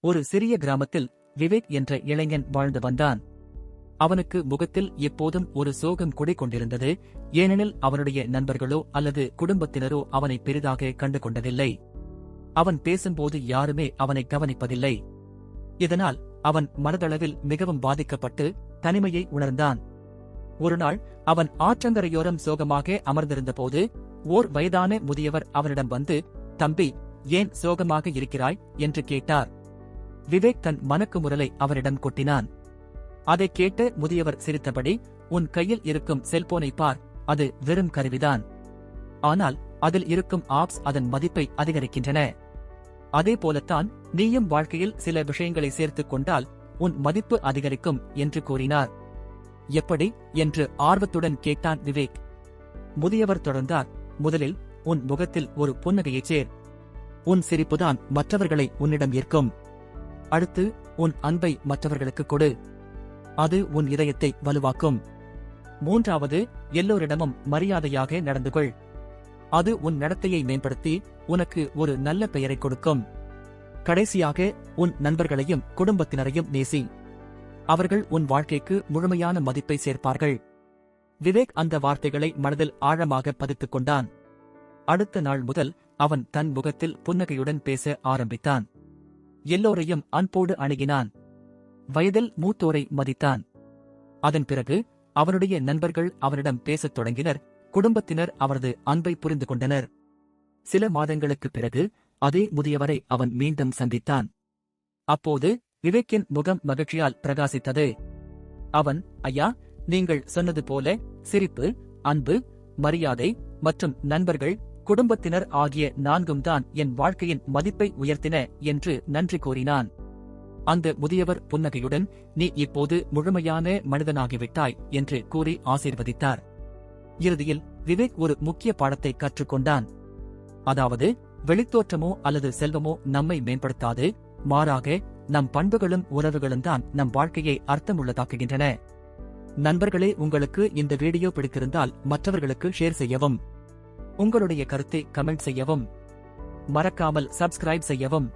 ஒரு சிறிய கிராமத்தில் விவேக் என்ற இளைஞன் வாழ்ந்து வந்தான். அவனுக்கு முகத்தில் எப்போதும் ஒரு சோகம் குடிகொண்டிருந்தது. ஏனெனில் அவனுடைய நண்பர்களோ அல்லது குடும்பத்தினரோ அவனை பெரிதாக கண்டு கொண்டதில்லை. அவன் பேசும்போது யாருமே அவனை கவனிப்பதில்லை. இதனால் அவன் மனதளவில் மிகவும் பாதிக்கப்பட்டு தனிமையை உணர்ந்தான். ஒருநாள் அவன் ஆற்றங்கரையோரம் சோகமாக அமர்ந்திருந்தபோது ஓர் வயதான முதியவர் அவனிடம் வந்து, "தம்பி, ஏன் சோகமாக இருக்கிறாய்?" என்று கேட்டார். விவேக் தன் மனக்குமுறலை அவரிடம் கொட்டினான். அதைக் கேட்டு முதியவர் சிரித்தபடி, "உன் கையில் இருக்கும் செல்போனை பார், அது வெறும் கருவிதான். ஆனால் அதில் இருக்கும் ஆப்ஸ் அதன் மதிப்பை அதிகரிக்கின்றன. அதே போலத்தான் நீயும் வாழ்க்கையில் சில விஷயங்களை சேர்த்துக் கொண்டால் உன் மதிப்பு அதிகரிக்கும்" என்று கூறினார். "எப்படி?" என்று ஆர்வத்துடன் கேட்டான் விவேக். முதியவர் தொடர்ந்தார், "முதலில் உன் முகத்தில் ஒரு புன்னகையைச் சேர். உன் சிரிப்புதான் மற்றவர்களை உன்னிடம் ஈர்க்கும். அடுத்து உன் அன்பை மற்றவர்களுக்கு கொடு. அது உன் இதயத்தை வலுவாக்கும். மூன்றாவது, எல்லோரிடமும் மரியாதையாக நடந்து கொள். அது உன் நடத்தையை மேம்படுத்தி உனக்கு ஒரு நல்ல பெயரை கொடுக்கும். கடைசியாக உன் நண்பர்களையும் குடும்பத்தினரையும் நேசி. அவர்கள் உன் வாழ்க்கைக்கு முழுமையான மதிப்பை சேர்ப்பார்கள்." விவேக் அந்த வார்த்தைகளை மனதில் ஆழமாக பதித்துக் கொண்டான். அடுத்த நாள் முதல் அவன் தன் முகத்தில் புன்னகையுடன் பேச ஆரம்பித்தான். எல்லோரையும் அன்போடு அணுகினான். வயதில் மூத்தோரை மதித்தான். அதன் பிறகு அவனுடைய நண்பர்கள் அவனிடம் பேசத் தொடங்கினர். குடும்பத்தினர் அவரது அன்பை புரிந்து கொண்டனர். சில மாதங்களுக்குப் பிறகு அதே முதியவரை அவன் மீண்டும் சந்தித்தான். அப்போது விவேக்கின் முகம் மகிழ்ச்சியால் பிரகாசித்தது. அவன், "ஐயா, நீங்கள் சொன்னது போல சிரிப்பு, அன்பு, மரியாதை மற்றும் நண்பர்கள், குடும்பத்தினர் ஆகிய நான்கும் தான் என் வாழ்க்கையின் மதிப்பை உயர்த்தின" என்று நன்றி கூறினான். அந்த முதியவர் புன்னகையுடன், "நீ இப்போது முழுமையான மனிதனாகிவிட்டாய்" என்று கூறி ஆசீர்வதித்தார். இறுதியில் விவேக் ஒரு முக்கிய பாடத்தை கற்றுக்கொண்டான். அதாவது, வெளித்தோற்றமோ அல்லது செல்வமோ நம்மை மேம்படுத்தாது. மாறாக நம் பண்புகளும் உறவுகளும் தான் நம் வாழ்க்கையை அர்த்தமுள்ளதாக்குகின்றன. நண்பர்களே, உங்களுக்கு இந்த வீடியோ பிடித்திருந்தால் மற்றவர்களுக்கு ஷேர் செய்யவும். உங்களுடைய கருத்தை கமெண்ட் செய்யவும். மறக்காமல் சப்ஸ்கிரைப் செய்யவும்.